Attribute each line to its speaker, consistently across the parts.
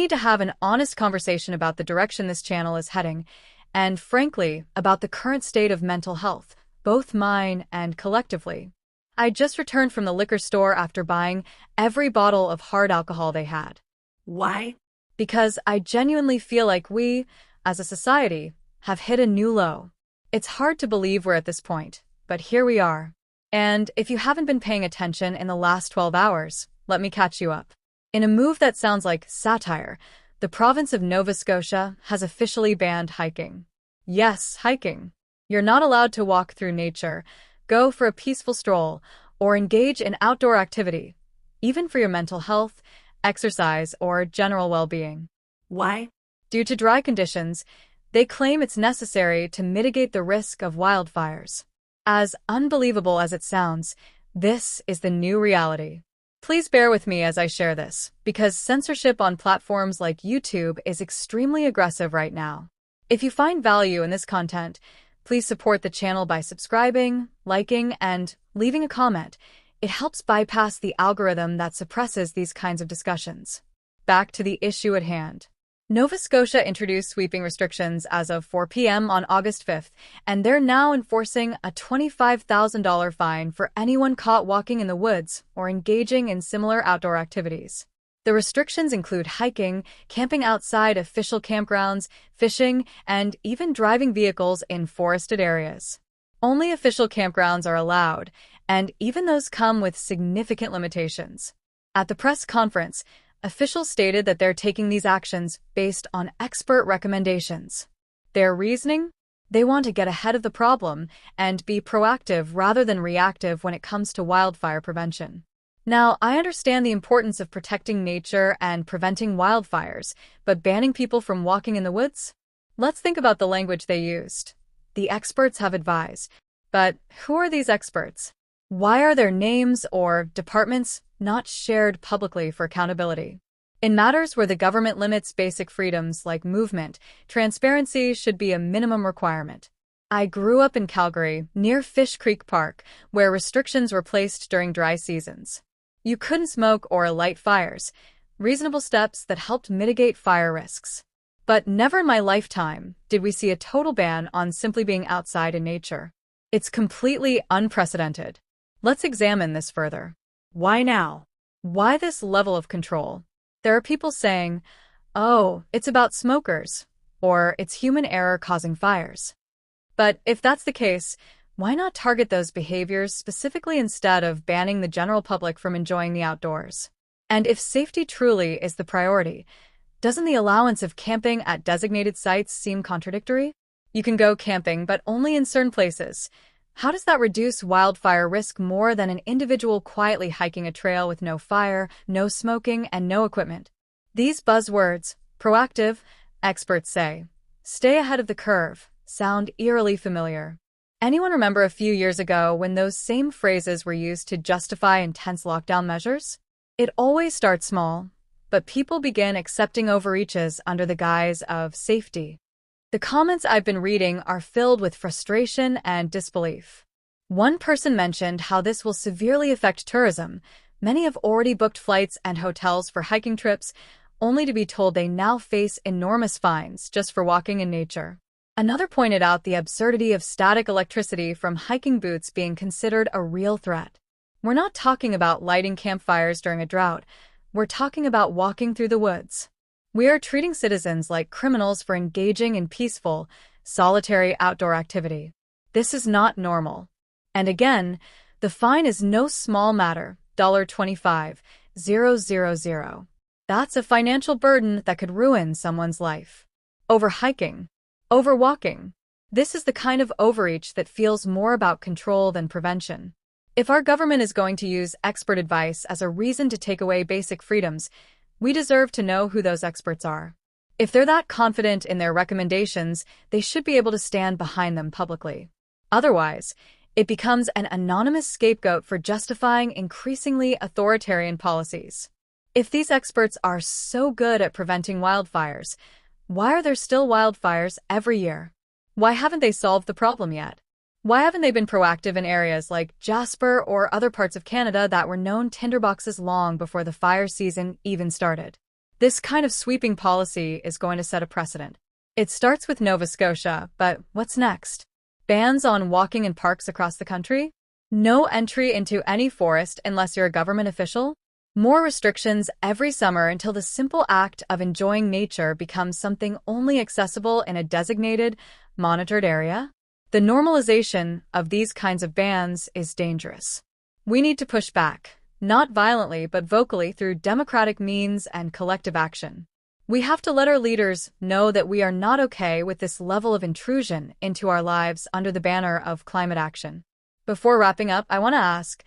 Speaker 1: need to have an honest conversation about the direction this channel is heading, and frankly, about the current state of mental health, both mine and collectively. I just returned from the liquor store after buying every bottle of hard alcohol they had.
Speaker 2: Why?
Speaker 1: Because I genuinely feel like we, as a society, have hit a new low. It's hard to believe we're at this point, but here we are. And if you haven't been paying attention in the last 12 hours, let me catch you up. In a move that sounds like satire, the province of Nova Scotia has officially banned hiking. Yes, hiking. You're not allowed to walk through nature, go for a peaceful stroll, or engage in outdoor activity, even for your mental health, exercise, or general well-being.
Speaker 2: Why?
Speaker 1: Due to dry conditions, they claim it's necessary to mitigate the risk of wildfires. As unbelievable as it sounds, this is the new reality. Please bear with me as I share this, because censorship on platforms like YouTube is extremely aggressive right now. If you find value in this content, please support the channel by subscribing, liking, and leaving a comment. It helps bypass the algorithm that suppresses these kinds of discussions. Back to the issue at hand. Nova Scotia introduced sweeping restrictions as of 4 p.m. on August 5th, and they're now enforcing a $25,000 fine for anyone caught walking in the woods or engaging in similar outdoor activities. The restrictions include hiking, camping outside official campgrounds, fishing, and even driving vehicles in forested areas. Only official campgrounds are allowed, and even those come with significant limitations. At the press conference, officials stated that they're taking these actions based on expert recommendations. Their reasoning? They want to get ahead of the problem and be proactive rather than reactive when it comes to wildfire prevention. Now, I understand the importance of protecting nature and preventing wildfires, but banning people from walking in the woods? Let's think about the language they used. The experts have advised. But who are these experts? Why are their names or departments not shared publicly for accountability? In matters where the government limits basic freedoms like movement, transparency should be a minimum requirement. I grew up in Calgary, near Fish Creek Park, where restrictions were placed during dry seasons. You couldn't smoke or light fires, reasonable steps that helped mitigate fire risks. But never in my lifetime did we see a total ban on simply being outside in nature. It's completely unprecedented. Let's examine this further. Why now? Why this level of control? There are people saying, oh, it's about smokers, or it's human error causing fires. But if that's the case, why not target those behaviors specifically instead of banning the general public from enjoying the outdoors? And if safety truly is the priority, doesn't the allowance of camping at designated sites seem contradictory? You can go camping, but only in certain places. How does that reduce wildfire risk more than an individual quietly hiking a trail with no fire, no smoking, and no equipment? These buzzwords, proactive, experts say, stay ahead of the curve, sound eerily familiar. Anyone remember a few years ago when those same phrases were used to justify intense lockdown measures? It always starts small, but people begin accepting overreaches under the guise of safety. The comments I've been reading are filled with frustration and disbelief. One person mentioned how this will severely affect tourism. Many have already booked flights and hotels for hiking trips, only to be told they now face enormous fines just for walking in nature. Another pointed out the absurdity of static electricity from hiking boots being considered a real threat. We're not talking about lighting campfires during a drought. We're talking about walking through the woods. We are treating citizens like criminals for engaging in peaceful, solitary outdoor activity. This is not normal. And again, the fine is no small matter, $25,000. That's a financial burden that could ruin someone's life. Over hiking. Over walking. This is the kind of overreach that feels more about control than prevention. If our government is going to use expert advice as a reason to take away basic freedoms, we deserve to know who those experts are. If they're that confident in their recommendations, they should be able to stand behind them publicly. Otherwise, it becomes an anonymous scapegoat for justifying increasingly authoritarian policies. If these experts are so good at preventing wildfires, why are there still wildfires every year? Why haven't they solved the problem yet? Why haven't they been proactive in areas like Jasper or other parts of Canada that were known tinderboxes long before the fire season even started? This kind of sweeping policy is going to set a precedent. It starts with Nova Scotia, but what's next? Bans on walking in parks across the country? No entry into any forest unless you're a government official? More restrictions every summer until the simple act of enjoying nature becomes something only accessible in a designated, monitored area? The normalization of these kinds of bans is dangerous. We need to push back, not violently but vocally through democratic means and collective action. We have to let our leaders know that we are not okay with this level of intrusion into our lives under the banner of climate action. Before wrapping up, I want to ask,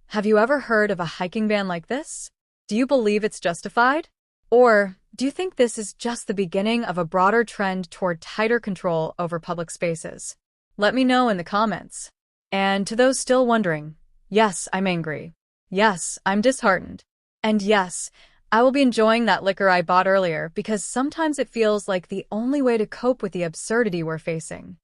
Speaker 1: have you ever heard of a hiking ban like this? Do you believe it's justified? Or do you think this is just the beginning of a broader trend toward tighter control over public spaces? Let me know in the comments. And to those still wondering, yes, I'm angry. Yes, I'm disheartened. And yes, I will be enjoying that liquor I bought earlier because sometimes it feels like the only way to cope with the absurdity we're facing.